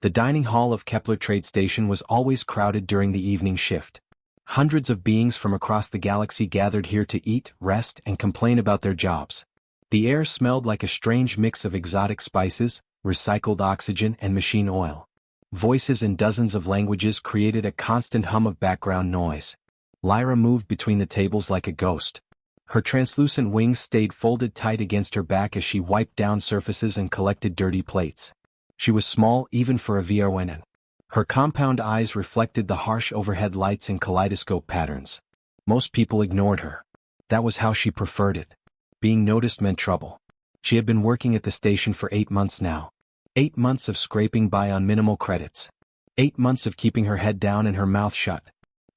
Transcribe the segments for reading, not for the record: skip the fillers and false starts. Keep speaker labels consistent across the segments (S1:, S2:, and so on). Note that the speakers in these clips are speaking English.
S1: The dining hall of Kepler Trade Station was always crowded during the evening shift. Hundreds of beings from across the galaxy gathered here to eat, rest, and complain about their jobs. The air smelled like a strange mix of exotic spices, recycled oxygen, and machine oil. Voices in dozens of languages created a constant hum of background noise. Lyra moved between the tables like a ghost. Her translucent wings stayed folded tight against her back as she wiped down surfaces and collected dirty plates. She was small even for a VRWN. Her compound eyes reflected the harsh overhead lights in kaleidoscope patterns. Most people ignored her. That was how she preferred it. Being noticed meant trouble. She had been working at the station for 8 months now. 8 months of scraping by on minimal credits. 8 months of keeping her head down and her mouth shut.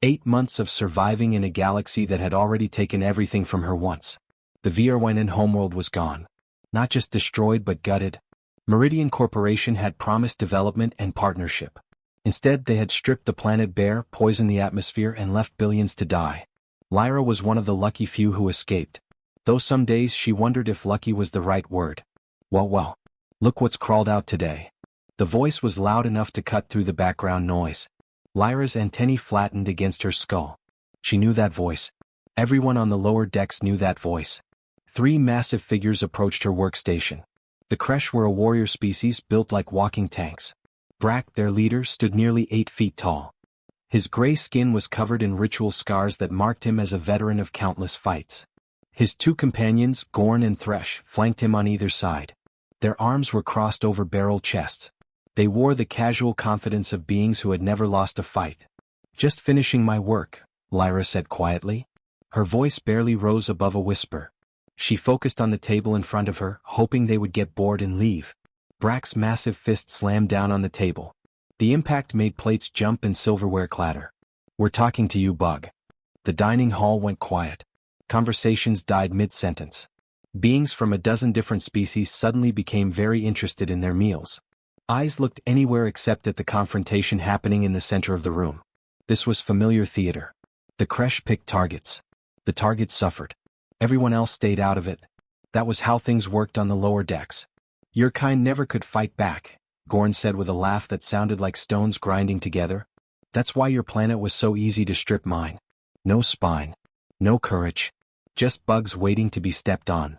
S1: 8 months of surviving in a galaxy that had already taken everything from her once. The VRWN homeworld was gone. Not just destroyed but gutted. Meridian Corporation had promised development and partnership. Instead, they had stripped the planet bare, poisoned the atmosphere, and left billions to die. Lyra was one of the lucky few who escaped. Though some days she wondered if lucky was the right word. Well, look what's crawled out today. The voice was loud enough to cut through the background noise. Lyra's antennae flattened against her skull. She knew that voice. Everyone on the lower decks knew that voice. 3 massive figures approached her workstation. The Kresh were a warrior species built like walking tanks. Brack, their leader, stood nearly 8 feet tall. His gray skin was covered in ritual scars that marked him as a veteran of countless fights. His 2 companions, Gorn and Thresh, flanked him on either side. Their arms were crossed over barrel chests. They wore the casual confidence of beings who had never lost a fight. "Just finishing my work," Lyra said quietly. Her voice barely rose above a whisper. She focused on the table in front of her, hoping they would get bored and leave. Brack's massive fist slammed down on the table. The impact made plates jump and silverware clatter. "We're talking to you, Bug." The dining hall went quiet. Conversations died mid-sentence. Beings from a dozen different species suddenly became very interested in their meals. Eyes looked anywhere except at the confrontation happening in the center of the room. This was familiar theater. The Kresh picked targets. The targets suffered. Everyone else stayed out of it. That was how things worked on the lower decks. "Your kind never could fight back," Gorn said with a laugh that sounded like stones grinding together. "That's why your planet was so easy to strip mine. No spine. No courage. Just bugs waiting to be stepped on."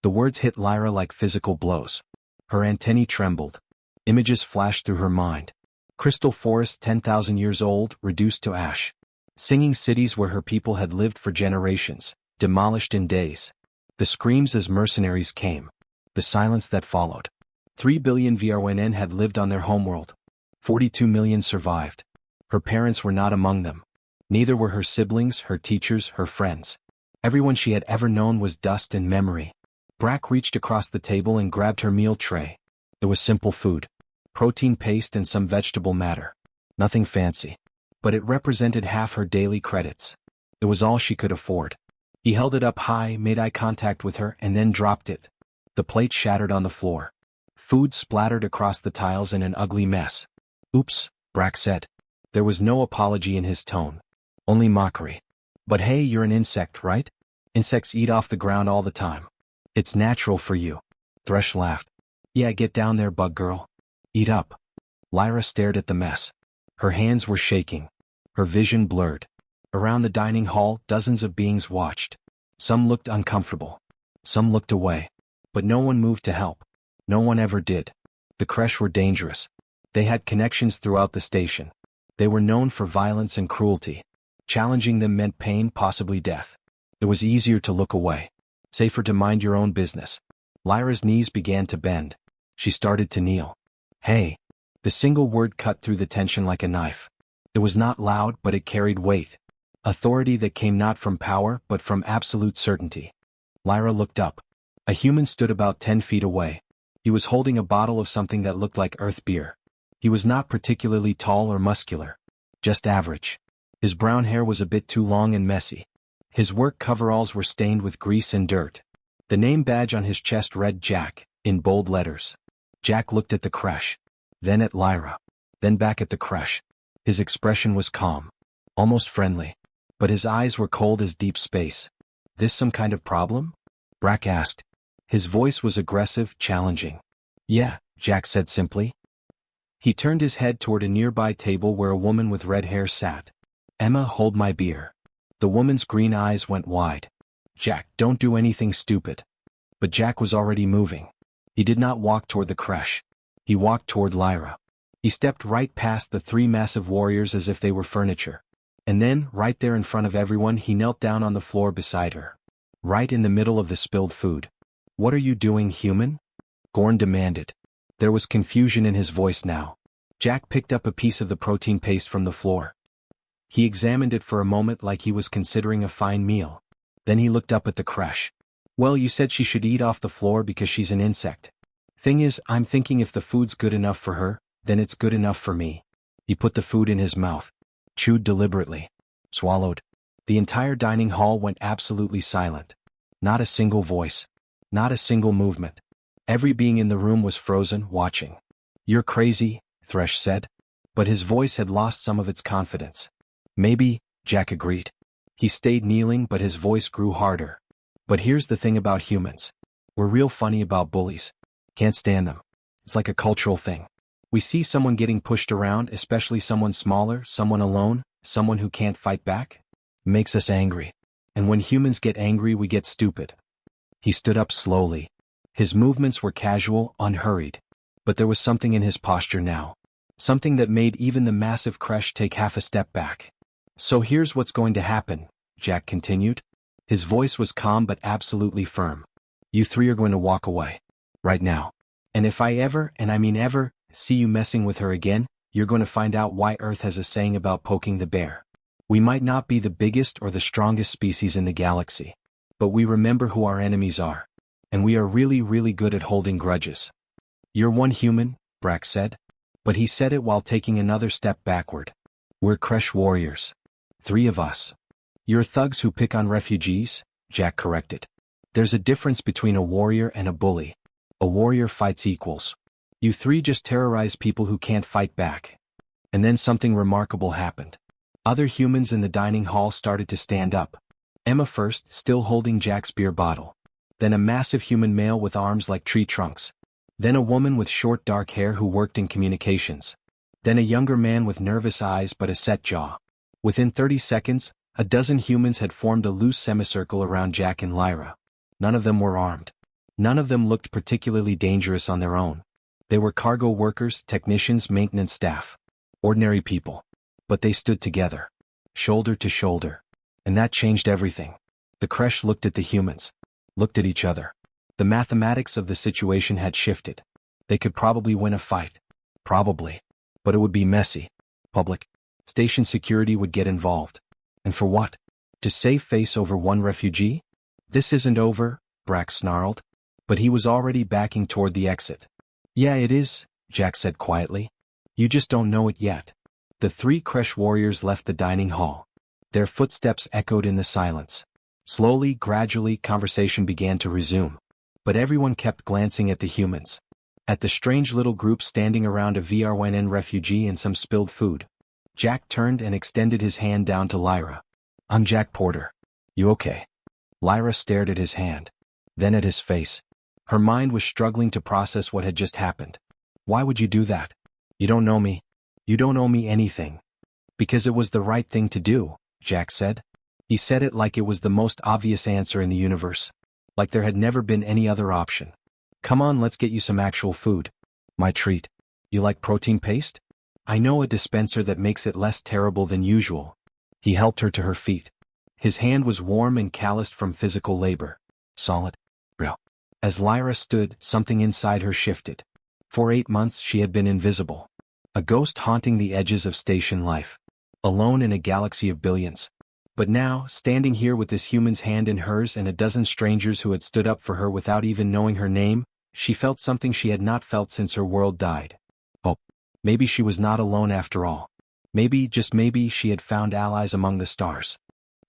S1: The words hit Lyra like physical blows. Her antennae trembled. Images flashed through her mind. Crystal forests 10,000 years old, reduced to ash. Singing cities where her people had lived for generations, demolished in days. The screams as mercenaries came. The silence that followed. 3 billion VRWN had lived on their homeworld. 42 million survived. Her parents were not among them. Neither were her siblings, her teachers, her friends. Everyone she had ever known was dust and memory. Brack reached across the table and grabbed her meal tray. It was simple food. Protein paste and some vegetable matter. Nothing fancy. But it represented half her daily credits. It was all she could afford. He held it up high, made eye contact with her, and then dropped it. The plate shattered on the floor. Food splattered across the tiles in an ugly mess. "Oops," Brack said. There was no apology in his tone. Only mockery. "But hey, you're an insect, right? Insects eat off the ground all the time. It's natural for you." Thresh laughed. "Yeah, get down there, bug girl. Eat up." Lyra stared at the mess. Her hands were shaking. Her vision blurred. Around the dining hall, dozens of beings watched. Some looked uncomfortable. Some looked away. But no one moved to help. No one ever did. The Kresh were dangerous. They had connections throughout the station. They were known for violence and cruelty. Challenging them meant pain, possibly death. It was easier to look away. Safer to mind your own business. Lyra's knees began to bend. She started to kneel. "Hey." The single word cut through the tension like a knife. It was not loud, but it carried weight. Authority that came not from power, but from absolute certainty. Lyra looked up. A human stood about 10 feet away. He was holding a bottle of something that looked like earth beer. He was not particularly tall or muscular. Just average. His brown hair was a bit too long and messy. His work coveralls were stained with grease and dirt. The name badge on his chest read Jack, in bold letters. Jack looked at the Kresh. Then at Lyra. Then back at the Kresh. His expression was calm. Almost friendly. But his eyes were cold as deep space. "This some kind of problem?" Brack asked. His voice was aggressive, challenging. "Yeah," Jack said simply. He turned his head toward a nearby table where a woman with red hair sat. "Emma, hold my beer." The woman's green eyes went wide. "Jack, don't do anything stupid." But Jack was already moving. He did not walk toward the creche. He walked toward Lyra. He stepped right past the three massive warriors as if they were furniture. And then, right there in front of everyone, he knelt down on the floor beside her. Right in the middle of the spilled food. "What are you doing, human?" Gorn demanded. There was confusion in his voice now. Jack picked up a piece of the protein paste from the floor. He examined it for a moment like he was considering a fine meal. Then he looked up at the creche. "Well, you said she should eat off the floor because she's an insect. Thing is, I'm thinking if the food's good enough for her, then it's good enough for me." He put the food in his mouth. Chewed deliberately. Swallowed. The entire dining hall went absolutely silent. Not a single voice. Not a single movement. Every being in the room was frozen, watching. "You're crazy," Thresh said. But his voice had lost some of its confidence. "Maybe," Jack agreed. He stayed kneeling, but his voice grew harder. "But here's the thing about humans. We're real funny about bullies. Can't stand them. It's like a cultural thing. We see someone getting pushed around, especially someone smaller, someone alone, someone who can't fight back. Makes us angry. And when humans get angry, we get stupid." He stood up slowly. His movements were casual, unhurried. But there was something in his posture now. Something that made even the massive creche take half a step back. "So here's what's going to happen," Jack continued. His voice was calm but absolutely firm. "You three are going to walk away. Right now. And if I ever, and I mean ever, see you messing with her again, you're going to find out why Earth has a saying about poking the bear. We might not be the biggest or the strongest species in the galaxy. But we remember who our enemies are. And we are really, really good at holding grudges." "You're one human," Brack said. But he said it while taking another step backward. "We're creche warriors. 3 of us." "You're thugs who pick on refugees," Jack corrected. "There's a difference between a warrior and a bully. A warrior fights equals. You 3 just terrorize people who can't fight back." And then something remarkable happened. Other humans in the dining hall started to stand up. Emma first, still holding Jack's beer bottle. Then a massive human male with arms like tree trunks. Then a woman with short dark hair who worked in communications. Then a younger man with nervous eyes but a set jaw. Within 30 seconds, a dozen humans had formed a loose semicircle around Jack and Lyra. None of them were armed. None of them looked particularly dangerous on their own. They were cargo workers, technicians, maintenance staff. Ordinary people. But they stood together. Shoulder to shoulder. And that changed everything. The creche looked at the humans. Looked at each other. The mathematics of the situation had shifted. They could probably win a fight. Probably. But it would be messy. Public. Station security would get involved. And for what? To save face over one refugee? "This isn't over," Brack snarled. But he was already backing toward the exit. "Yeah, it is," Jack said quietly. "You just don't know it yet." The 3 creche warriors left the dining hall. Their footsteps echoed in the silence. Slowly, gradually, conversation began to resume. But everyone kept glancing at the humans. At the strange little group standing around a VRNN refugee and some spilled food. Jack turned and extended his hand down to Lyra. "I'm Jack Porter. You okay?" Lyra stared at his hand. Then at his face. Her mind was struggling to process what had just happened. "Why would you do that? You don't know me. You don't owe me anything." "Because it was the right thing to do," Jack said. He said it like it was the most obvious answer in the universe. Like there had never been any other option. "Come on, let's get you some actual food. My treat. You like protein paste? I know a dispenser that makes it less terrible than usual." He helped her to her feet. His hand was warm and calloused from physical labor. Solid. Real. As Lyra stood, something inside her shifted. For 8 months she had been invisible. A ghost haunting the edges of station life. Alone in a galaxy of billions. But now, standing here with this human's hand in hers and a dozen strangers who had stood up for her without even knowing her name, she felt something she had not felt since her world died. Oh, maybe she was not alone after all. Maybe, just maybe, she had found allies among the stars.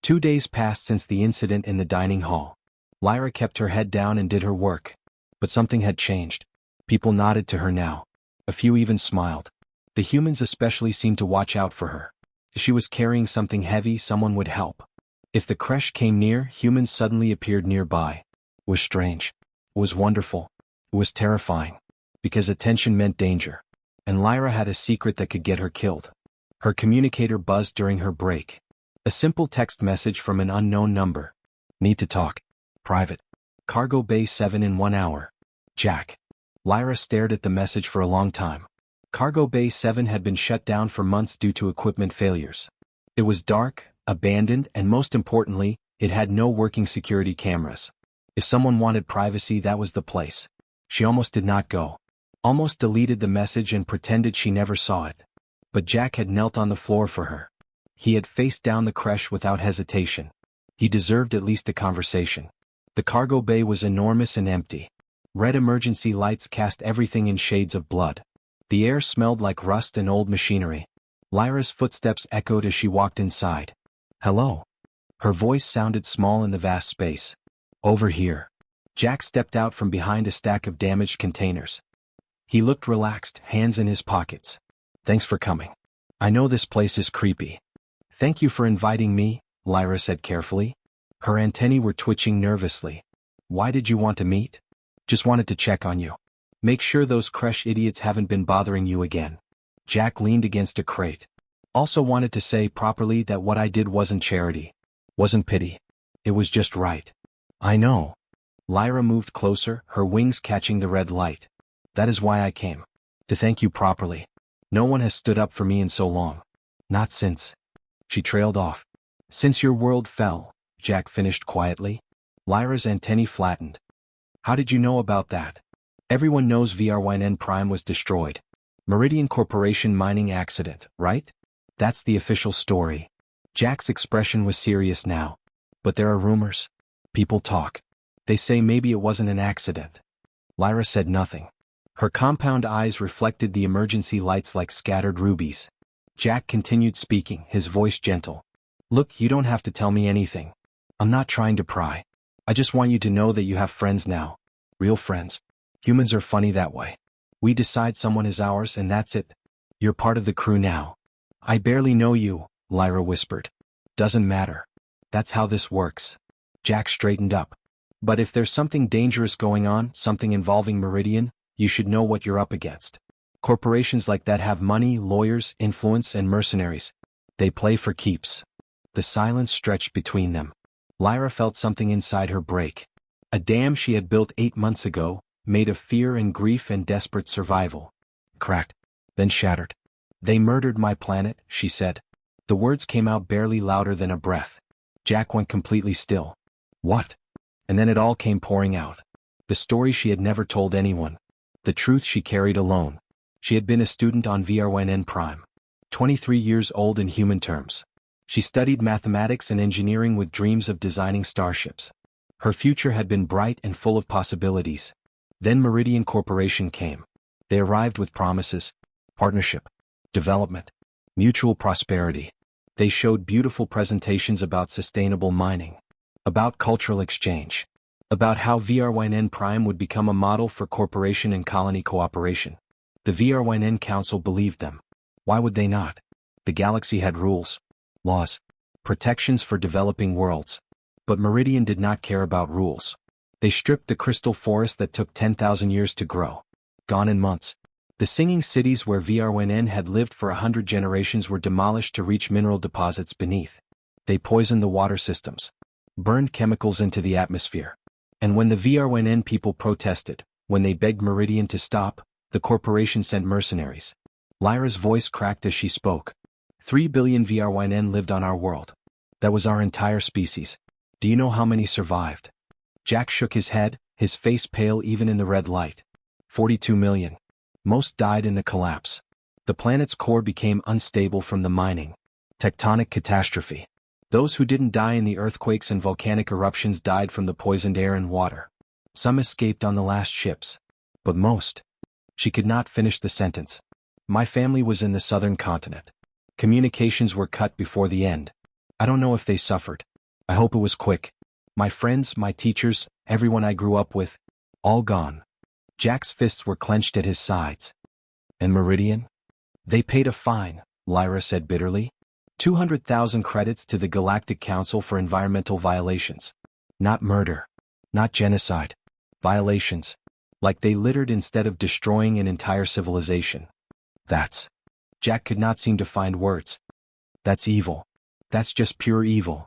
S1: 2 days passed since the incident in the dining hall. Lyra kept her head down and did her work. But something had changed. People nodded to her now. A few even smiled. The humans especially seemed to watch out for her. If she was carrying something heavy, someone would help. If the creche came near, humans suddenly appeared nearby. It was strange. It was wonderful. It was terrifying. Because attention meant danger. And Lyra had a secret that could get her killed. Her communicator buzzed during her break. A simple text message from an unknown number. Need to talk. Private. Cargo Bay 7 in 1 hour. Jack. Lyra stared at the message for a long time. Cargo Bay 7 had been shut down for months due to equipment failures. It was dark, abandoned, and most importantly, it had no working security cameras. If someone wanted privacy, that was the place. She almost did not go. Almost deleted the message and pretended she never saw it. But Jack had knelt on the floor for her. He had faced down the creche without hesitation. He deserved at least a conversation. The cargo bay was enormous and empty. Red emergency lights cast everything in shades of blood. The air smelled like rust and old machinery. Lyra's footsteps echoed as she walked inside. Hello. Her voice sounded small in the vast space. Over here. Jack stepped out from behind a stack of damaged containers. He looked relaxed, hands in his pockets. Thanks for coming. I know this place is creepy. Thank you for inviting me, Lyra said carefully. Her antennae were twitching nervously. Why did you want to meet? Just wanted to check on you. Make sure those creche idiots haven't been bothering you again. Jack leaned against a crate. Also wanted to say properly that what I did wasn't charity. Wasn't pity. It was just right. I know. Lyra moved closer, her wings catching the red light. That is why I came. To thank you properly. No one has stood up for me in so long. Not since. She trailed off. Since your world fell, Jack finished quietly. Lyra's antennae flattened. How did you know about that? Everyone knows VRYN Prime was destroyed. Meridian Corporation mining accident, right? That's the official story. Jack's expression was serious now. But there are rumors. People talk. They say maybe it wasn't an accident. Lyra said nothing. Her compound eyes reflected the emergency lights like scattered rubies. Jack continued speaking, his voice gentle. Look, you don't have to tell me anything. I'm not trying to pry. I just want you to know that you have friends now. Real friends. Humans are funny that way. We decide someone is ours and that's it. You're part of the crew now. I barely know you, Lyra whispered. Doesn't matter. That's how this works. Jack straightened up. But if there's something dangerous going on, something involving Meridian, you should know what you're up against. Corporations like that have money, lawyers, influence, and mercenaries. They play for keeps. The silence stretched between them. Lyra felt something inside her break. A dam she had built 8 months ago, made of fear and grief and desperate survival. Cracked. Then shattered. They murdered my planet, she said. The words came out barely louder than a breath. Jack went completely still. What? And then it all came pouring out. The story she had never told anyone. The truth she carried alone. She had been a student on VRYN Prime. 23 years old in human terms. She studied mathematics and engineering with dreams of designing starships. Her future had been bright and full of possibilities. Then Meridian Corporation came. They arrived with promises. Partnership. Development. Mutual prosperity. They showed beautiful presentations about sustainable mining. About cultural exchange. About how VRYN Prime would become a model for corporation and colony cooperation. The VRYN Council believed them. Why would they not? The galaxy had rules. Laws. Protections for developing worlds. But Meridian did not care about rules. They stripped the crystal forest that took 10,000 years to grow. Gone in months. The singing cities where VRYN had lived for 100 generations were demolished to reach mineral deposits beneath. They poisoned the water systems. Burned chemicals into the atmosphere. And when the VRYN people protested, when they begged Meridian to stop, the corporation sent mercenaries. Lyra's voice cracked as she spoke. 3 billion VRYN lived on our world. That was our entire species. Do you know how many survived? Jack shook his head, his face pale even in the red light. 42 million. Most died in the collapse. The planet's core became unstable from the mining. Tectonic catastrophe. Those who didn't die in the earthquakes and volcanic eruptions died from the poisoned air and water. Some escaped on the last ships. But most. She could not finish the sentence. My family was in the southern continent. Communications were cut before the end. I don't know if they suffered. I hope it was quick. My friends, my teachers, everyone I grew up with, all gone. Jack's fists were clenched at his sides. And Meridian? They paid a fine, Lyra said bitterly. 200,000 credits to the Galactic Council for environmental violations. Not murder. Not genocide. Violations. Like they littered instead of destroying an entire civilization. That's... Jack could not seem to find words. That's evil. That's just pure evil.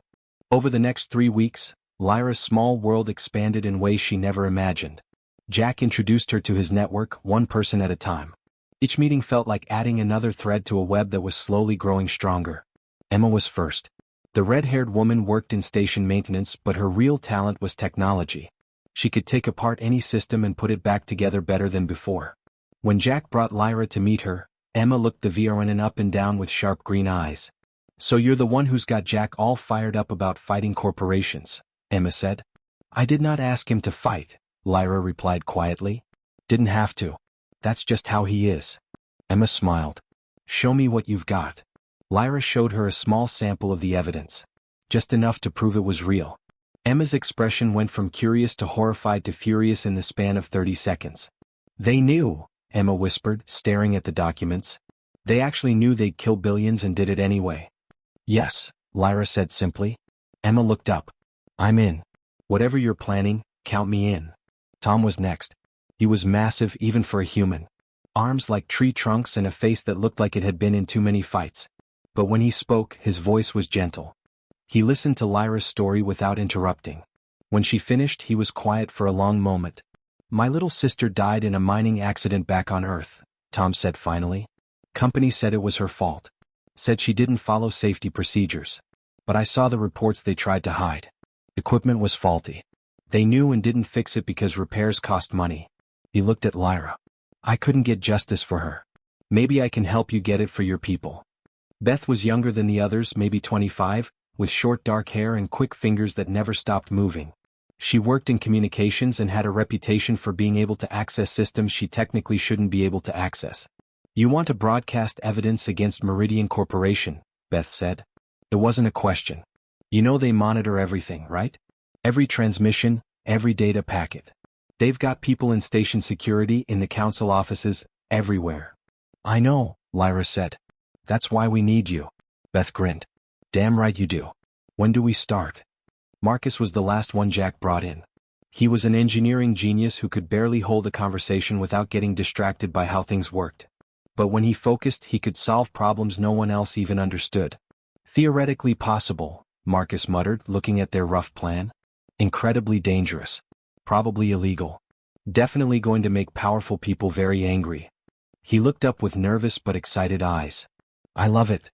S1: Over the next 3 weeks, Lyra's small world expanded in ways she never imagined. Jack introduced her to his network, one person at a time. Each meeting felt like adding another thread to a web that was slowly growing stronger. Emma was first. The red-haired woman worked in station maintenance, but her real talent was technology. She could take apart any system and put it back together better than before. When Jack brought Lyra to meet her, Emma looked the VRN up and down with sharp green eyes. "So you're the one who's got Jack all fired up about fighting corporations," Emma said. "I did not ask him to fight," Lyra replied quietly. "Didn't have to. That's just how he is." Emma smiled. "Show me what you've got." Lyra showed her a small sample of the evidence. Just enough to prove it was real. Emma's expression went from curious to horrified to furious in the span of 30 seconds. "They knew," Emma whispered, staring at the documents. "They actually knew they'd kill billions and did it anyway." "Yes," Lyra said simply. Emma looked up. "I'm in. Whatever you're planning, count me in." Tom was next. He was massive even for a human. Arms like tree trunks and a face that looked like it had been in too many fights. But when he spoke, his voice was gentle. He listened to Lyra's story without interrupting. When she finished, he was quiet for a long moment. "My little sister died in a mining accident back on Earth," Tom said finally. "Company said it was her fault. Said she didn't follow safety procedures. But I saw the reports they tried to hide. Equipment was faulty. They knew and didn't fix it because repairs cost money." He looked at Lyra. "I couldn't get justice for her. Maybe I can help you get it for your people." Beth was younger than the others, maybe 25, with short dark hair and quick fingers that never stopped moving. She worked in communications and had a reputation for being able to access systems she technically shouldn't be able to access. "You want to broadcast evidence against Meridian Corporation," Beth said. It wasn't a question. "You know they monitor everything, right? Every transmission, every data packet. They've got people in station security, in the council offices, everywhere." "I know," Lyra said. "That's why we need you." Beth grinned. "Damn right you do. When do we start?" Marcus was the last one Jack brought in. He was an engineering genius who could barely hold a conversation without getting distracted by how things worked. But when he focused, he could solve problems no one else even understood. "Theoretically possible," Marcus muttered, looking at their rough plan. "Incredibly dangerous. Probably illegal. Definitely going to make powerful people very angry." He looked up with nervous but excited eyes. "I love it."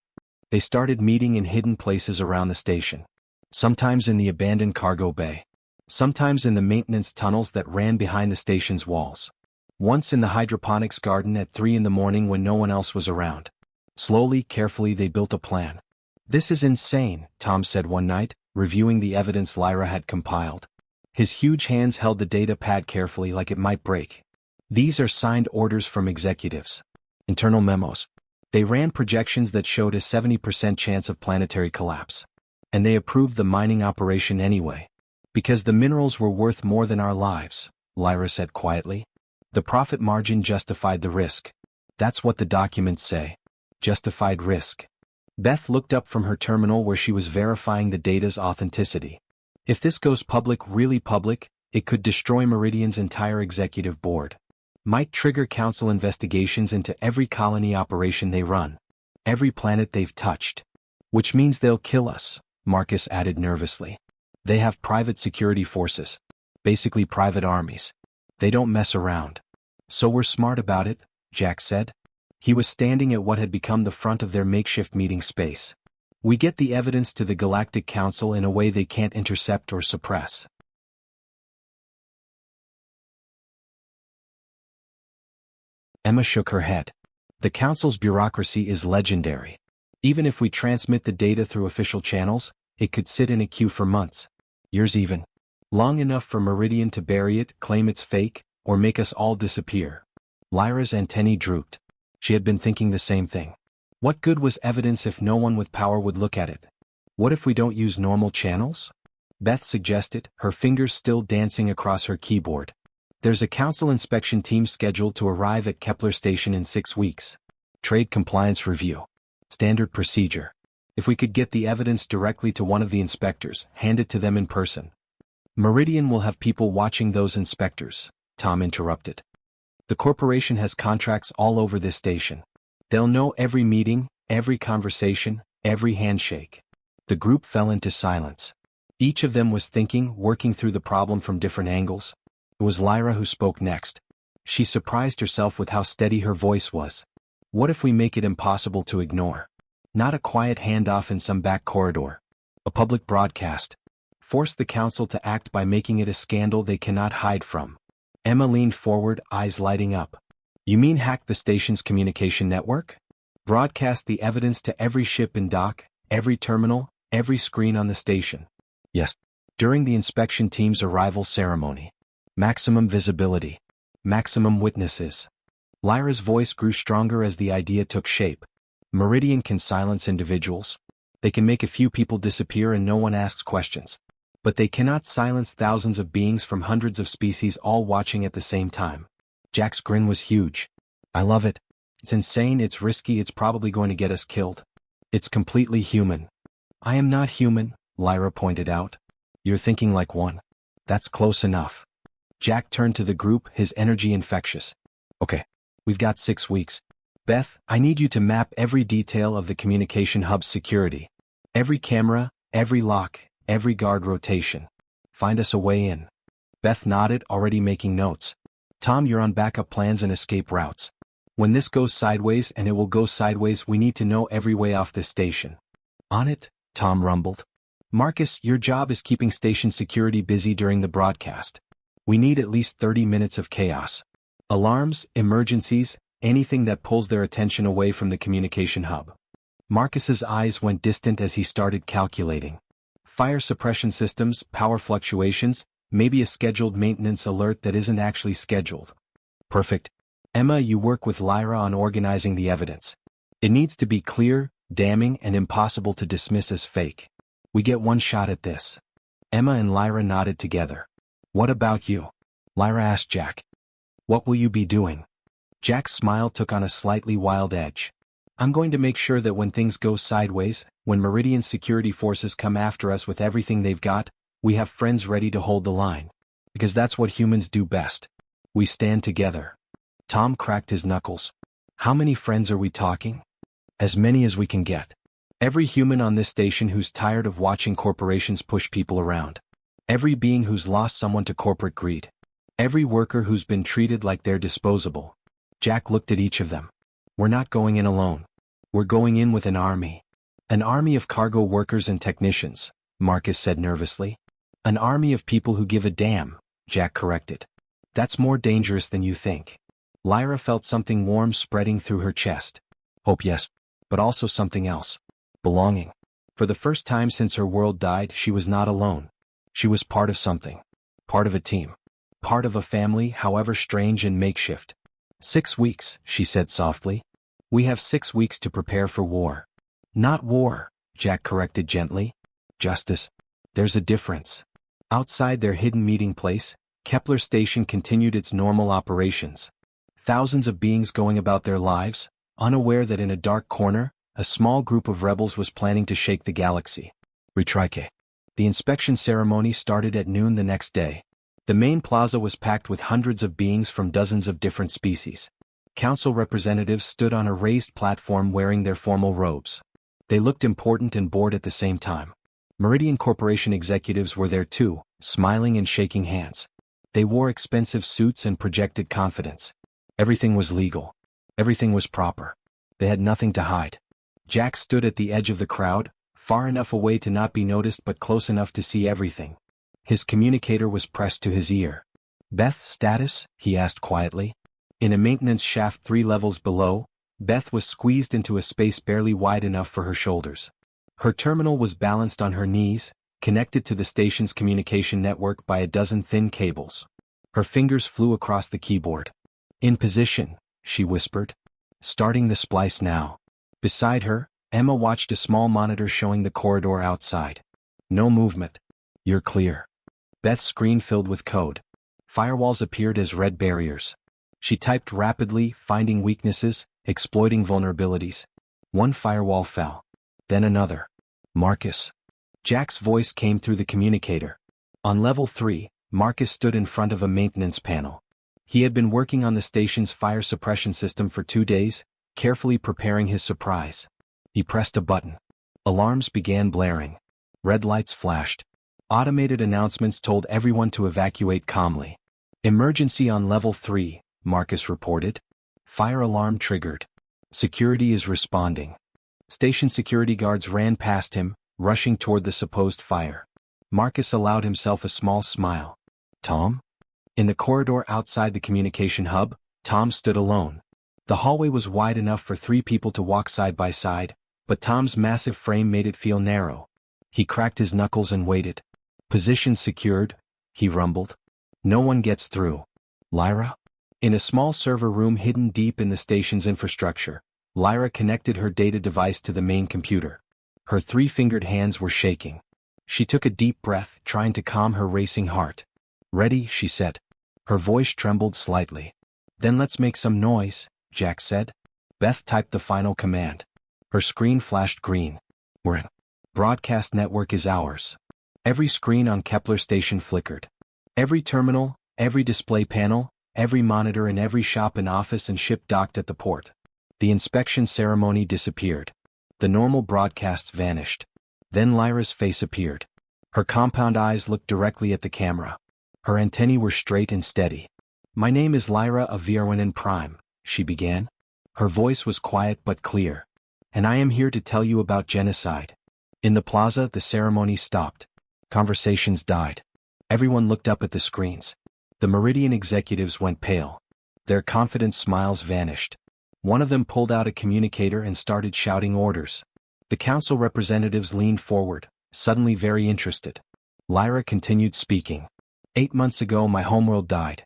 S1: They started meeting in hidden places around the station. Sometimes in the abandoned cargo bay. Sometimes in the maintenance tunnels that ran behind the station's walls. Once in the hydroponics garden at 3 in the morning when no one else was around. Slowly, carefully they built a plan. "This is insane," Tom said one night, reviewing the evidence Lyra had compiled. His huge hands held the data pad carefully like it might break. "These are signed orders from executives. Internal memos. They ran projections that showed a 70% chance of planetary collapse. And they approved the mining operation anyway. Because the minerals were worth more than our lives," Lyra said quietly. "The profit margin justified the risk. That's what the documents say. Justified risk." Beth looked up from her terminal where she was verifying the data's authenticity. "If this goes public, really public, it could destroy Meridian's entire executive board. Might trigger council investigations into every colony operation they run. Every planet they've touched. Which means they'll kill us," Marcus added nervously. "They have private security forces. Basically private armies. They don't mess around." "So we're smart about it," Jack said. He was standing at what had become the front of their makeshift meeting space. "We get the evidence to the Galactic Council in a way they can't intercept or suppress." Emma shook her head. "The Council's bureaucracy is legendary. Even if we transmit the data through official channels, it could sit in a queue for months. Years even. Long enough for Meridian to bury it, claim it's fake, or make us all disappear." Lyra's antennae drooped. She had been thinking the same thing. What good was evidence if no one with power would look at it? What if we don't use normal channels? Beth suggested, her fingers still dancing across her keyboard. "There's a council inspection team scheduled to arrive at Kepler Station in 6 weeks. Trade compliance review. Standard procedure. If we could get the evidence directly to one of the inspectors, hand it to them in person." "Meridian will have people watching those inspectors," Tom interrupted. "The corporation has contracts all over this station. They'll know every meeting, every conversation, every handshake. The group fell into silence. Each of them was thinking, working through the problem from different angles. It was Lyra who spoke next. She surprised herself with how steady her voice was. What if we make it impossible to ignore? Not a quiet handoff in some back corridor. A public broadcast. Force the council to act by making it a scandal they cannot hide from. Emma leaned forward, eyes lighting up. You mean hack the station's communication network? Broadcast the evidence to every ship in dock, every terminal, every screen on the station. Yes. During the inspection team's arrival ceremony. Maximum visibility. Maximum witnesses. Lyra's voice grew stronger as the idea took shape. Meridian can silence individuals. They can make a few people disappear and no one asks questions. But they cannot silence thousands of beings from hundreds of species all watching at the same time. Jack's grin was huge. I love it. It's insane, it's risky, it's probably going to get us killed. It's completely human. I am not human, Lyra pointed out. You're thinking like one. That's close enough. Jack turned to the group, his energy infectious. Okay, we've got 6 weeks. Beth, I need you to map every detail of the communication hub's security. Every camera, every lock, every guard rotation. Find us a way in. Beth nodded, already making notes. Tom, you're on backup plans and escape routes. When this goes sideways, and it will go sideways, we need to know every way off this station. On it, Tom rumbled. Marcus, your job is keeping station security busy during the broadcast. We need at least 30 minutes of chaos. Alarms, emergencies, anything that pulls their attention away from the communication hub. Marcus's eyes went distant as he started calculating. Fire suppression systems, power fluctuations, maybe a scheduled maintenance alert that isn't actually scheduled. Perfect. Emma, you work with Lyra on organizing the evidence. It needs to be clear, damning, and impossible to dismiss as fake. We get one shot at this. Emma and Lyra nodded together. What about you? Lyra asked Jack. What will you be doing? Jack's smile took on a slightly wild edge. I'm going to make sure that when things go sideways, when Meridian security forces come after us with everything they've got, we have friends ready to hold the line. Because that's what humans do best. We stand together. Tom cracked his knuckles. How many friends are we talking? As many as we can get. Every human on this station who's tired of watching corporations push people around. Every being who's lost someone to corporate greed. Every worker who's been treated like they're disposable. Jack looked at each of them. We're not going in alone. We're going in with an army. An army of cargo workers and technicians, Marcus said nervously. An army of people who give a damn, Jack corrected. That's more dangerous than you think. Lyra felt something warm spreading through her chest. Hope, yes, but also something else. Belonging. For the first time since her world died, she was not alone. She was part of something. Part of a team. Part of a family, however strange and makeshift. 6 weeks, she said softly. We have 6 weeks to prepare for war. Not war, Jack corrected gently. Justice. There's a difference. Outside their hidden meeting place, Kepler Station continued its normal operations. Thousands of beings going about their lives, unaware that in a dark corner, a small group of rebels was planning to shake the galaxy. Retrike. The inspection ceremony started at noon the next day. The main plaza was packed with hundreds of beings from dozens of different species. Council representatives stood on a raised platform wearing their formal robes. They looked important and bored at the same time. Meridian Corporation executives were there too, smiling and shaking hands. They wore expensive suits and projected confidence. Everything was legal. Everything was proper. They had nothing to hide. Jack stood at the edge of the crowd, far enough away to not be noticed but close enough to see everything. His communicator was pressed to his ear. Beth, status? He asked quietly. In a maintenance shaft 3 levels below, Beth was squeezed into a space barely wide enough for her shoulders. Her terminal was balanced on her knees, connected to the station's communication network by a dozen thin cables. Her fingers flew across the keyboard. In position, she whispered. Starting the splice now. Beside her, Emma watched a small monitor showing the corridor outside. No movement. You're clear. Beth's screen filled with code. Firewalls appeared as red barriers. She typed rapidly, finding weaknesses, exploiting vulnerabilities. One firewall fell. Then another. Marcus. Jack's voice came through the communicator. On level 3, Marcus stood in front of a maintenance panel. He had been working on the station's fire suppression system for 2 days, carefully preparing his surprise. He pressed a button. Alarms began blaring. Red lights flashed. Automated announcements told everyone to evacuate calmly. Emergency on level 3, Marcus reported. Fire alarm triggered. Security is responding. Station security guards ran past him, rushing toward the supposed fire. Marcus allowed himself a small smile. Tom? In the corridor outside the communication hub, Tom stood alone. The hallway was wide enough for 3 people to walk side by side, but Tom's massive frame made it feel narrow. He cracked his knuckles and waited. Position secured, he rumbled. No one gets through. Lyra? In a small server room hidden deep in the station's infrastructure, Lyra connected her data device to the main computer. Her 3-fingered hands were shaking. She took a deep breath, trying to calm her racing heart. Ready, she said. Her voice trembled slightly. Then let's make some noise, Jack said. Beth typed the final command. Her screen flashed green. We're in. Broadcast network is ours. Every screen on Kepler station flickered. Every terminal, every display panel, every monitor in every shop and office and ship docked at the port. The inspection ceremony disappeared. The normal broadcasts vanished. Then Lyra's face appeared. Her compound eyes looked directly at the camera. Her antennae were straight and steady. My name is Lyra of Vierwanen Prime, she began. Her voice was quiet but clear. And I am here to tell you about genocide. In the plaza, the ceremony stopped. Conversations died. Everyone looked up at the screens. The Meridian executives went pale. Their confident smiles vanished. One of them pulled out a communicator and started shouting orders. The council representatives leaned forward, suddenly very interested. Lyra continued speaking. 8 months ago my homeworld died.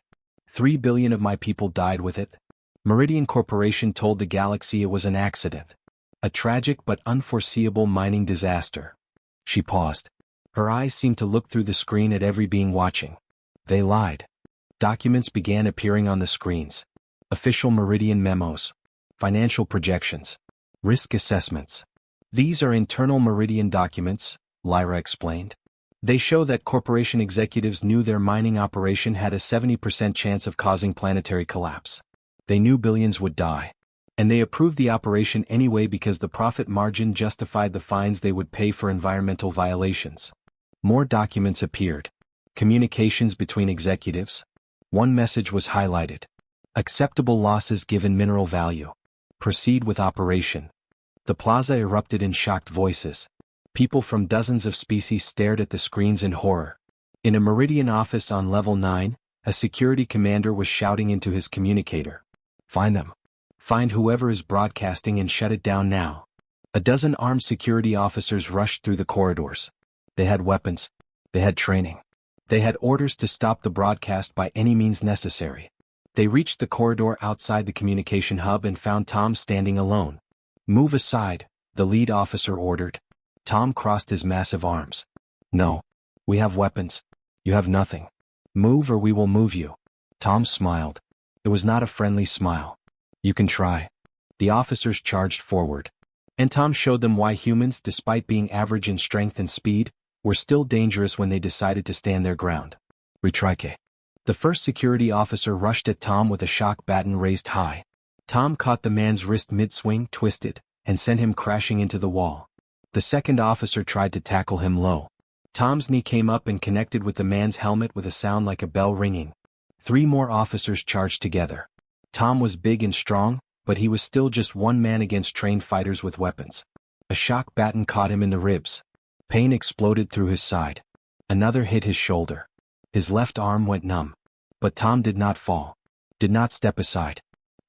S1: 3 billion of my people died with it. Meridian Corporation told the galaxy it was an accident. A tragic but unforeseeable mining disaster. She paused. Her eyes seemed to look through the screen at every being watching. They lied. Documents began appearing on the screens. Official Meridian memos. Financial projections. Risk assessments. These are internal Meridian documents, Lyra explained. They show that corporation executives knew their mining operation had a 70% chance of causing planetary collapse. They knew billions would die. And they approved the operation anyway because the profit margin justified the fines they would pay for environmental violations. More documents appeared. Communications between executives. One message was highlighted. Acceptable losses given mineral value. Proceed with operation. The plaza erupted in shocked voices. People from dozens of species stared at the screens in horror. In a Meridian office on level 9, a security commander was shouting into his communicator. Find them. Find whoever is broadcasting and shut it down now. A dozen armed security officers rushed through the corridors. They had weapons. They had training. They had orders to stop the broadcast by any means necessary. They reached the corridor outside the communication hub and found Tom standing alone. Move aside, the lead officer ordered. Tom crossed his massive arms. No. We have weapons. You have nothing. Move or we will move you. Tom smiled. It was not a friendly smile. You can try. The officers charged forward. And Tom showed them why humans, despite being average in strength and speed, were still dangerous when they decided to stand their ground. Retrike. The first security officer rushed at Tom with a shock baton raised high. Tom caught the man's wrist mid-swing, twisted, and sent him crashing into the wall. The second officer tried to tackle him low. Tom's knee came up and connected with the man's helmet with a sound like a bell ringing. 3 more officers charged together. Tom was big and strong, but he was still just one man against trained fighters with weapons. A shock baton caught him in the ribs. Pain exploded through his side. Another hit his shoulder. His left arm went numb. But Tom did not fall. Did not step aside.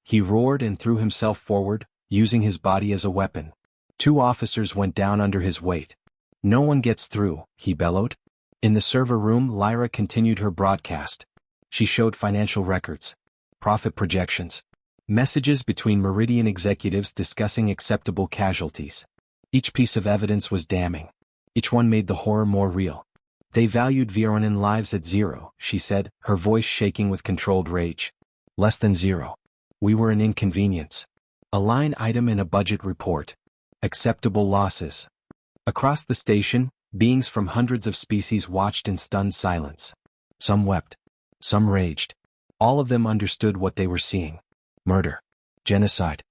S1: He roared and threw himself forward, using his body as a weapon. 2 officers went down under his weight. No one gets through, he bellowed. In the server room, Lyra continued her broadcast. She showed financial records. Profit projections. Messages between Meridian executives discussing acceptable casualties. Each piece of evidence was damning. Each one made the horror more real. They valued Vierwanen lives at 0, she said, her voice shaking with controlled rage. Less than 0. We were an inconvenience. A line item in a budget report. Acceptable losses. Across the station, beings from hundreds of species watched in stunned silence. Some wept. Some raged. All of them understood what they were seeing. Murder. Genocide.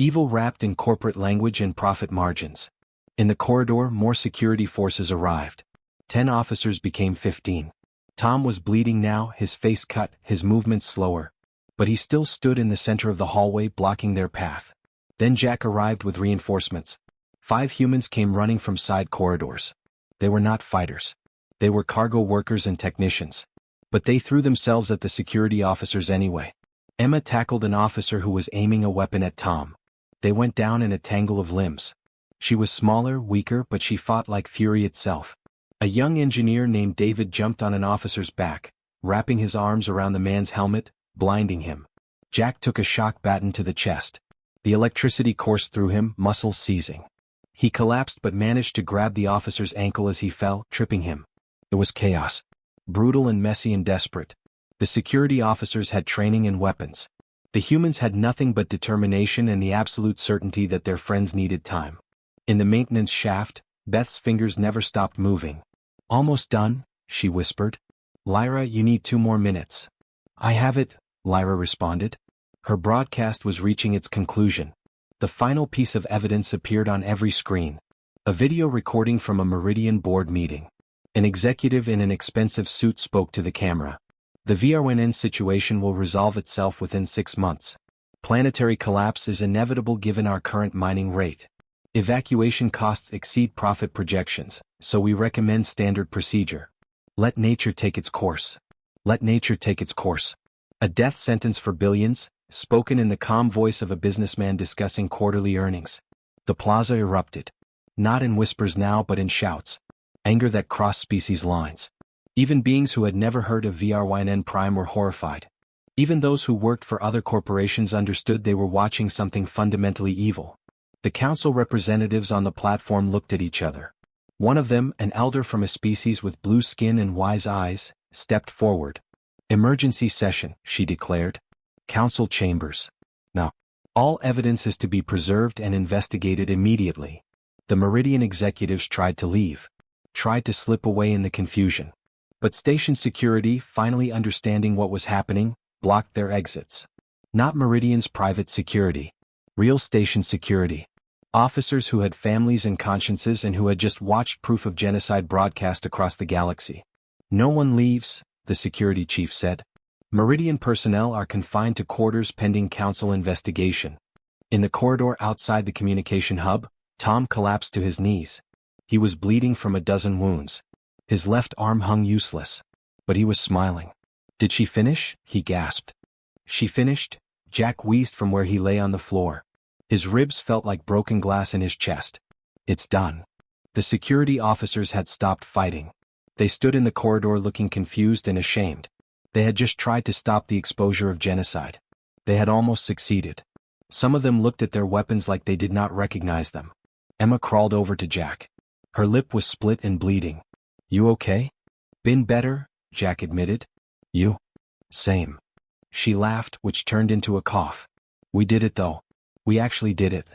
S1: Evil wrapped in corporate language and profit margins. In the corridor, more security forces arrived. 10 officers became 15. Tom was bleeding now, his face cut, his movements slower. But he still stood in the center of the hallway, blocking their path. Then Jack arrived with reinforcements. 5 humans came running from side corridors. They were not fighters. They were cargo workers and technicians. But they threw themselves at the security officers anyway. Emma tackled an officer who was aiming a weapon at Tom. They went down in a tangle of limbs. She was smaller, weaker, but she fought like fury itself. A young engineer named David jumped on an officer's back, wrapping his arms around the man's helmet, blinding him. Jack took a shock baton to the chest. The electricity coursed through him, muscles seizing. He collapsed but managed to grab the officer's ankle as he fell, tripping him. It was chaos. Brutal and messy and desperate. The security officers had training and weapons. The humans had nothing but determination and the absolute certainty that their friends needed time. In the maintenance shaft, Beth's fingers never stopped moving. "Almost done," she whispered. "Lyra, you need 2 more minutes." "I have it," Lyra responded. Her broadcast was reaching its conclusion. The final piece of evidence appeared on every screen. A video recording from a Meridian board meeting. An executive in an expensive suit spoke to the camera. "The VRNN situation will resolve itself within 6 months. Planetary collapse is inevitable given our current mining rate. Evacuation costs exceed profit projections, so we recommend standard procedure. Let nature take its course. Let nature take its course." A death sentence for billions, spoken in the calm voice of a businessman discussing quarterly earnings. The plaza erupted. Not in whispers now but in shouts. Anger that crossed species lines. Even beings who had never heard of VRYN Prime were horrified. Even those who worked for other corporations understood they were watching something fundamentally evil. The council representatives on the platform looked at each other. One of them, an elder from a species with blue skin and wise eyes, stepped forward. "Emergency session," she declared. "Council chambers. Now, all evidence is to be preserved and investigated immediately." The Meridian executives tried to leave. Tried to slip away in the confusion. But station security, finally understanding what was happening, blocked their exits. Not Meridian's private security. Real station security. Officers who had families and consciences and who had just watched proof of genocide broadcast across the galaxy. "No one leaves," the security chief said. "Meridian personnel are confined to quarters pending council investigation." In the corridor outside the communication hub, Tom collapsed to his knees. He was bleeding from a dozen wounds. His left arm hung useless. But he was smiling. "Did she finish?" he gasped. "She finished," Jack wheezed from where he lay on the floor. His ribs felt like broken glass in his chest. "It's done." The security officers had stopped fighting. They stood in the corridor looking confused and ashamed. They had just tried to stop the exposure of genocide. They had almost succeeded. Some of them looked at their weapons like they did not recognize them. Emma crawled over to Jack. Her lip was split and bleeding. "You okay?" "Been better," Jack admitted. "You?" "Same." She laughed, which turned into a cough. "We did it though. We actually did it."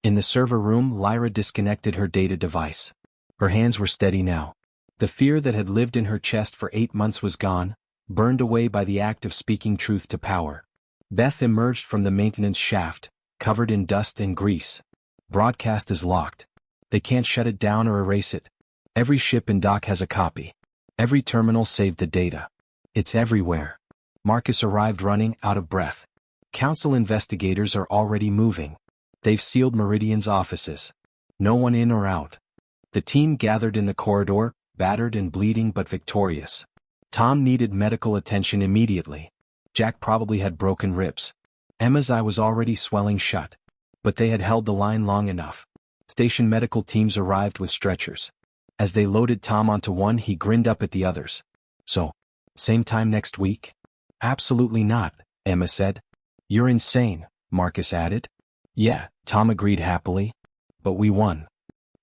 S1: In the server room, Lyra disconnected her data device. Her hands were steady now. The fear that had lived in her chest for 8 months was gone, burned away by the act of speaking truth to power. Beth emerged from the maintenance shaft, covered in dust and grease. "Broadcast is locked. They can't shut it down or erase it. Every ship in dock has a copy. Every terminal saved the data. It's everywhere." Marcus arrived running, out of breath. "Council investigators are already moving. They've sealed Meridian's offices. No one in or out." The team gathered in the corridor, battered and bleeding but victorious. Tom needed medical attention immediately. Jack probably had broken ribs. Emma's eye was already swelling shut. But they had held the line long enough. Station medical teams arrived with stretchers. As they loaded Tom onto one, he grinned up at the others. "So, same time next week?" "Absolutely not," Emma said. "You're insane," Marcus added. "Yeah," Tom agreed happily. "But we won."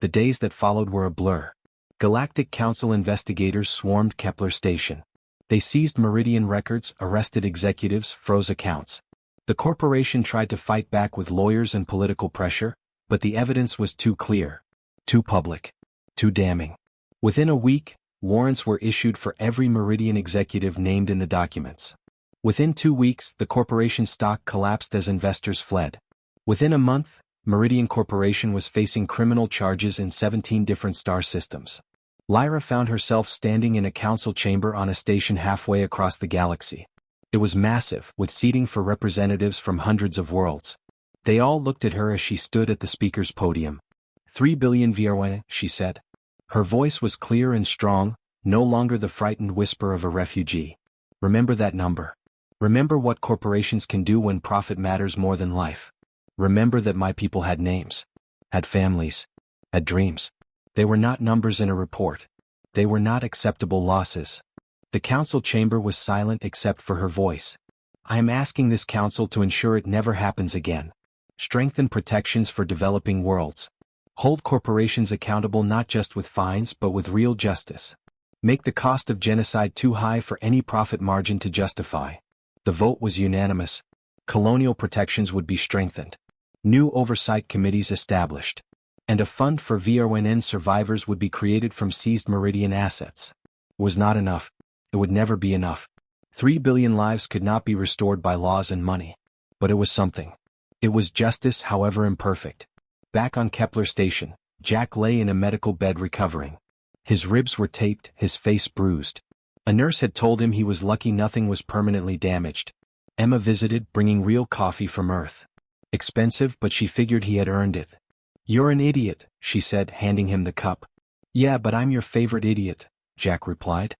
S1: The days that followed were a blur. Galactic Council investigators swarmed Kepler Station. They seized Meridian records, arrested executives, froze accounts. The corporation tried to fight back with lawyers and political pressure, but the evidence was too clear, too public, too damning. Within a week, warrants were issued for every Meridian executive named in the documents. Within 2 weeks, the corporation's stock collapsed as investors fled. Within a month, Meridian Corporation was facing criminal charges in 17 different star systems. Lyra found herself standing in a council chamber on a station halfway across the galaxy. It was massive, with seating for representatives from hundreds of worlds. They all looked at her as she stood at the speaker's podium. 3 billion VRY, she said. Her voice was clear and strong, no longer the frightened whisper of a refugee. Remember that number. Remember what corporations can do when profit matters more than life. Remember that my people had names, had families, had dreams. They were not numbers in a report. They were not acceptable losses. The council chamber was silent except for her voice. I am asking this council to ensure it never happens again. Strengthen protections for developing worlds. Hold corporations accountable not just with fines but with real justice. Make the cost of genocide too high for any profit margin to justify. The vote was unanimous. Colonial protections would be strengthened. New oversight committees established. And a fund for VRNN survivors would be created from seized Meridian assets. It was not enough. It would never be enough. 3 billion lives could not be restored by laws and money. But it was something. It was justice, however imperfect. Back on Kepler Station, Jack lay in a medical bed recovering. His ribs were taped, his face bruised. A nurse had told him he was lucky nothing was permanently damaged. Emma visited, bringing real coffee from Earth. Expensive, but she figured he had earned it. You're an idiot, she said, handing him the cup. Yeah, but I'm your favorite idiot, Jack replied.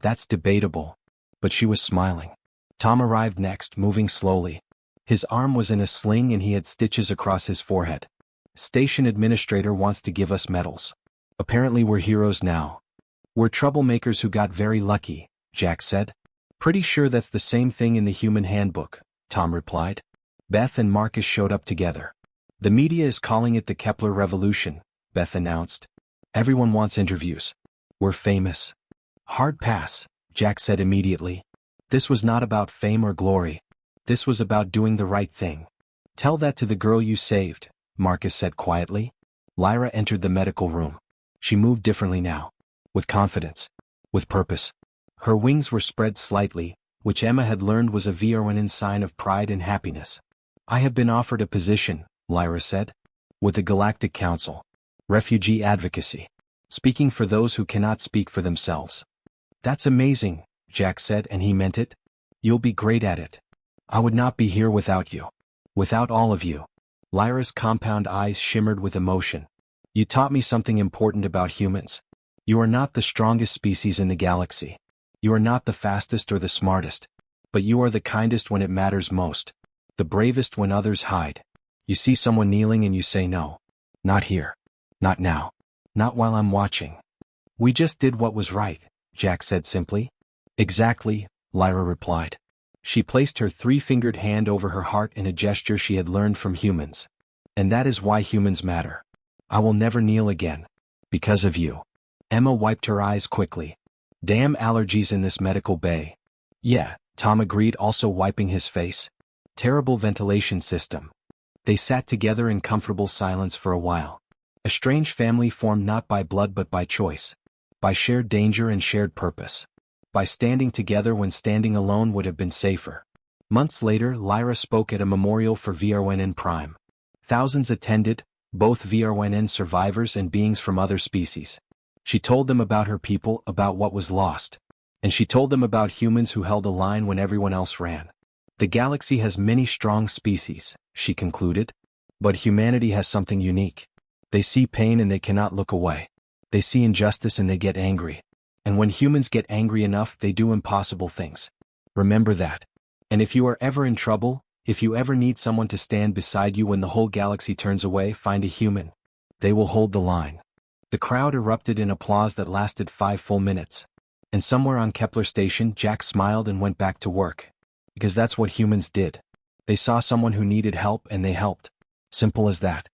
S1: That's debatable. But she was smiling. Tom arrived next, moving slowly. His arm was in a sling and he had stitches across his forehead. Station administrator wants to give us medals. Apparently we're heroes now. We're troublemakers who got very lucky, Jack said. Pretty sure that's the same thing in the human handbook, Tom replied. Beth and Marcus showed up together. The media is calling it the Kepler Revolution, Beth announced. Everyone wants interviews. We're famous. Hard pass, Jack said immediately. This was not about fame or glory. This was about doing the right thing. Tell that to the girl you saved, Marcus said quietly. Lyra entered the medical room. She moved differently now. With confidence. With purpose. Her wings were spread slightly, which Emma had learned was a VRNN sign of pride and happiness. I have been offered a position, Lyra said. With the Galactic Council. Refugee advocacy. Speaking for those who cannot speak for themselves. That's amazing, Jack said, and he meant it. You'll be great at it. I would not be here without you. Without all of you. Lyra's compound eyes shimmered with emotion. You taught me something important about humans. You are not the strongest species in the galaxy. You are not the fastest or the smartest. But you are the kindest when it matters most. The bravest when others hide. You see someone kneeling and you say no. Not here. Not now. Not while I'm watching. We just did what was right, Jack said simply. Exactly, Lyra replied. She placed her three-fingered hand over her heart in a gesture she had learned from humans. And that is why humans matter. I will never kneel again. Because of you. Emma wiped her eyes quickly. Damn allergies in this medical bay. Yeah, Tom agreed, also wiping his face. Terrible ventilation system. They sat together in comfortable silence for a while. A strange family formed not by blood but by choice. By shared danger and shared purpose. By standing together when standing alone would have been safer. Months later, Lyra spoke at a memorial for VRNN Prime. Thousands attended, both VRNN survivors and beings from other species. She told them about her people, about what was lost. And she told them about humans who held a line when everyone else ran. The galaxy has many strong species, she concluded. But humanity has something unique. They see pain and they cannot look away. They see injustice and they get angry. And when humans get angry enough, they do impossible things. Remember that. And if you are ever in trouble, if you ever need someone to stand beside you when the whole galaxy turns away, find a human. They will hold the line. The crowd erupted in applause that lasted 5 full minutes. And somewhere on Kepler Station, Jack smiled and went back to work. Because that's what humans did. They saw someone who needed help and they helped. Simple as that.